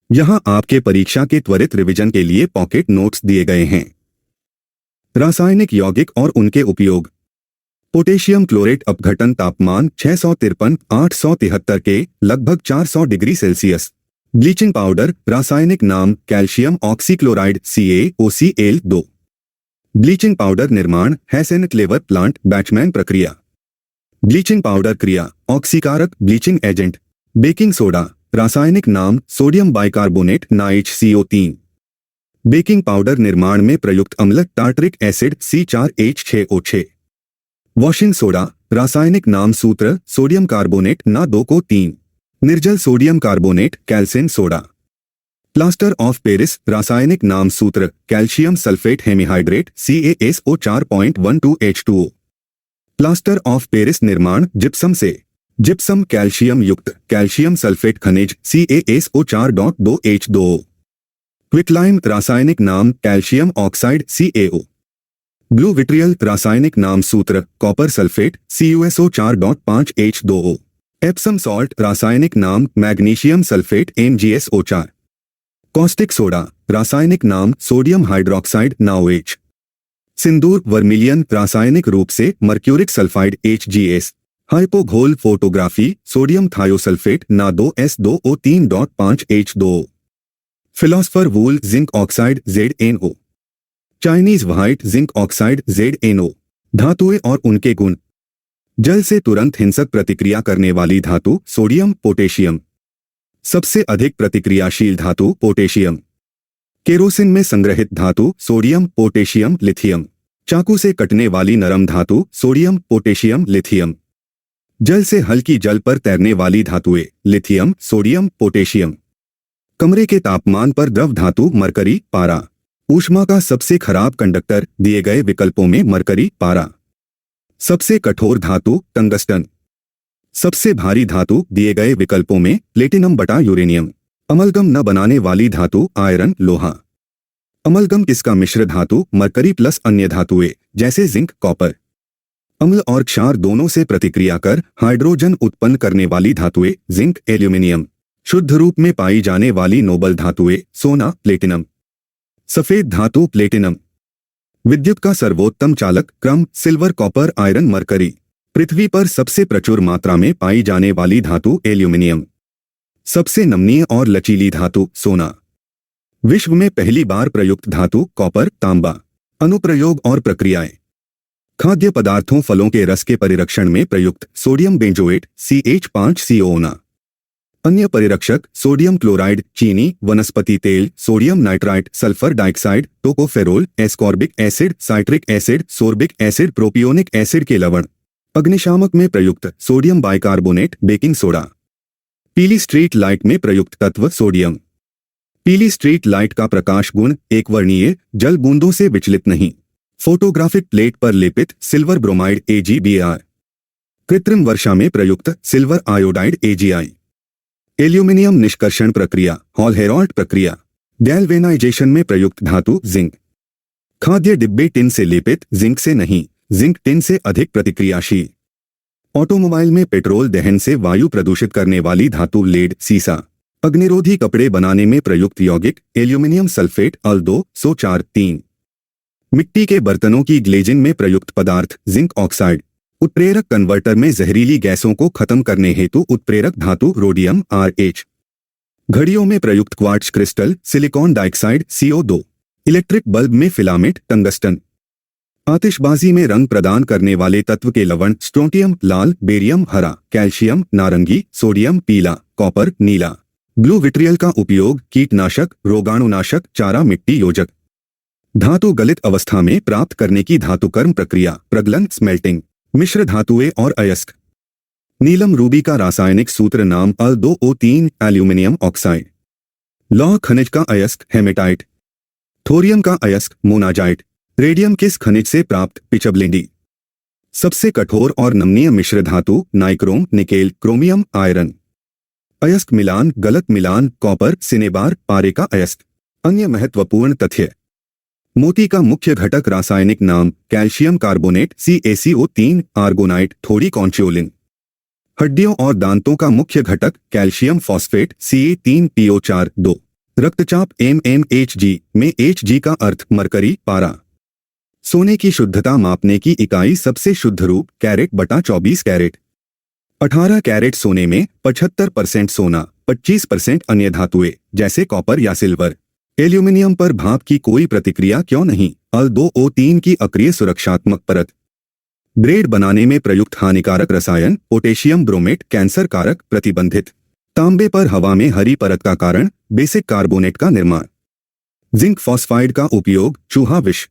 यहाँ आपके परीक्षा के त्वरित रिवीजन के लिए पॉकेट नोट्स दिए गए हैं। रासायनिक यौगिक और उनके उपयोग। पोटेशियम क्लोरेट अपघटन तापमान 653-873 के लगभग 400 डिग्री सेल्सियस। ब्लीचिंग पाउडर रासायनिक नाम calcium oxychloride CaOCl2। Bleaching powder निर्माण हेसेन क्लेवर प्लांट बैचमैन प्रक्रिया। ब्लीचिंग पाउडर क्रिया ऑक्सीकारक ब्लीचिंग एजेंट। बेकिंग सोडा रासायनिक नाम sodium bicarbonate NaHCO3। Baking powder निर्माण में प्रयुक्त अम्ल tartaric acid C4H6O6। Washing soda रासायनिक नाम सूत्र सोडियम कार्बोनेट Na2CO3। निर्जल sodium carbonate calcined soda. Plaster of Paris रासायनिक नाम सूत्र calcium sulphate hemihydrate CaSO4.12H2O। Plaster of Paris निर्माण जिप्सम से। जिप्सम कैल्शियम युक्त कैल्शियम सल्फेट खनिज CaSO4.2H2O। क्विकलाइम रासायनिक नाम calcium oxide CaO। Blue vitriol रासायनिक नाम सूत्र copper sulphate CuSO4.5H2O। Epsom salt रासायनिक नाम magnesium sulphate MgSO4। Caustic soda रासायनिक नाम सोडियम हाइड्रोक्साइड NaOH। सिंदूर वर्मिलियन रासायनिक रूप से मर्क्यूरिक सल्फाइड HgS। हाइपोघोल photography sodium thiosulphate Na2S2O3.5H2O। Philosopher wool zinc oxide ZnO। Chinese white zinc oxide ZnO। धातुएं और उनके गुण। जल से तुरंत हिंसक प्रतिक्रिया करने वाली धातु सोडियम पोटेशियम। सबसे अधिक प्रतिक्रियाशील धातु पोटेशियम। केरोसिन में संग्रहित धातु सोडियम पोटेशियम लिथियम। चाकू से कटने वाली नरम धातु सोडियम पोटेशियम लिथियम। जल से हल्की जल पर तैरने वाली धातुएं लिथियम सोडियम पोटेशियम। कमरे के तापमान पर द्रव धातु मरकरी पारा। ऊष्मा का सबसे खराब कंडक्टर दिए गए विकल्पों में मरकरी पारा। सबसे कठोर धातु टंगस्टन। सबसे भारी धातु दिए गए विकल्पों में प्लेटिनम बटा यूरेनियम। अमलगम न बनाने वाली धातु आयरन लोहा। अमलगम किसका मिश्र धातु मरकरी प्लस अन्य धातुएं जैसे जिंक कॉपर। अम्ल और क्षार दोनों से प्रतिक्रिया कर हाइड्रोजन उत्पन्न करने वाली धातुएं जिंक एल्यूमिनियम। शुद्ध रूप में पाई जाने वाली नोबल धातुएं सोना प्लेटिनम। सफेद धातु प्लेटिनम। विद्युत का सर्वोत्तम चालक क्रम सिल्वर कॉपर आयरन मरकरी। पृथ्वी पर सबसे प्रचुर मात्रा में पाई जाने वाली धातु एल्यूमिनियम। सबसे नमनीय और लचीली धातु सोना। विश्व में पहली बार प्रयुक्त धातु कॉपर तांबा। अनुप्रयोग और प्रक्रियाएं। खाद्य पदार्थों फलों के रस के परिरक्षण में प्रयुक्त सोडियम बेंजोएट CH5CO। अन्य परिरक्षक सोडियम क्लोराइड चीनी वनस्पति तेल sodium nitrite sulphur dioxide tocopherol ascorbic acid citric acid sorbic acid propionic acid के लवण। अग्निशामक में प्रयुक्त सोडियम बाइकार्बोनेट बेकिंग सोडा। पीली स्ट्रीट लाइट में प्रयुक्त तत्व सोडियम। पीली स्ट्रीट लाइट का प्रकाश गुण एकवर्णीय जल बूंदों से विचलित नहीं। फोटोग्राफिक प्लेट पर लेपित सिल्वर ब्रोमाइड AgBr। कृत्रिम वर्षा में प्रयुक्त सिल्वर आयोडाइड AgI। एल्यूमिनियम निष्कर्षण प्रक्रिया हॉल हेरॉल्ट प्रक्रिया। गैल्वेनाइजेशन में प्रयुक्त धातु जिंक। खाद्य डिब्बे टिन से लेपित जिंक से नहीं जिंक टिन से अधिक प्रतिक्रियाशील। ऑटोमोबाइल में पेट्रोल दहन से वायु प्रदूषित करने वाली धातु लेड सीसा। अग्निरोधी कपड़े बनाने में प्रयुक्त यौगिक एल्यूमिनियम सल्फेट Al2SO4-3। मिट्टी के बर्तनों की ग्लेजिंग में प्रयुक्त पदार्थ जिंक ऑक्साइड। उत्प्रेरक कन्वर्टर में जहरीली गैसों को खत्म करने हेतु उत्प्रेरक धातु रोडियम RH। घड़ियों में प्रयुक्त quartz crystal silicon dioxide CO2। Electric bulb में फिलामेंट टंगस्टन। आतिशबाजी में रंग प्रदान करने वाले तत्व के लवण स्ट्रोंटियम लाल बेरियम हरा कैल्शियम नारंगी सोडियम पीला कॉपर नीला। ब्लू विट्रियल का उपयोग कीटनाशक रोगाणुनाशक चारा मिट्टी योजक। धातु गलित अवस्था में प्राप्त करने की धातुकर्म प्रक्रिया प्रगलन स्मेल्टिंग। मिश्र धातुएं और अयस्क। नीलम रूबी का रासायनिक सूत्र नाम Al2O3 एल्यूमिनियम ऑक्साइड। लौह खनिज का अयस्क हेमेटाइट। थोरियम का अयस्क मोनाजाइट। रेडियम किस खनिज से प्राप्त पिचबलिंडी। सबसे कठोर और नमनीय मिश्र धातु नाइक्रोम निकेल क्रोमियम आयरन। अयस्क मिलान गलत मिलान कॉपर सिनेबार पारे का अयस्क। अन्य महत्वपूर्ण तथ्य। मोती का मुख्य घटक रासायनिक नाम कैल्शियम कार्बोनेट CaCO3 आर्गोनाइट थोड़ी कॉन्चियोलिन। हड्डियों और दांतों का मुख्य घटक कैल्शियम फॉस्फेट Ca3PO4 2। रक्तचाप mmHg में Hg का अर्थ मरकरी पारा। सोने की शुद्धता मापने की इकाई सबसे शुद्ध रूप कैरेट बटा 24 कैरेट। 18 कैरेट सोने में 75% सोना, 25% अन्य धातुएं जैसे कॉपर या सिल्वर। एल्यूमिनियम पर भाप की कोई प्रतिक्रिया क्यों नहीं? Al2O3 की अक्रिय सुरक्षात्मक परत। ब्रेड बनाने में प्रयुक्त हानिकारक रसायन पोटेशियम ब्रोमेट कैंसर कारक प्रतिबंधित। तांबे पर हवा में हरी परत का कारण बेसिक कार्बोनेट का निर्माण। जिंक फॉस्फाइड का उपयोग चूहा विष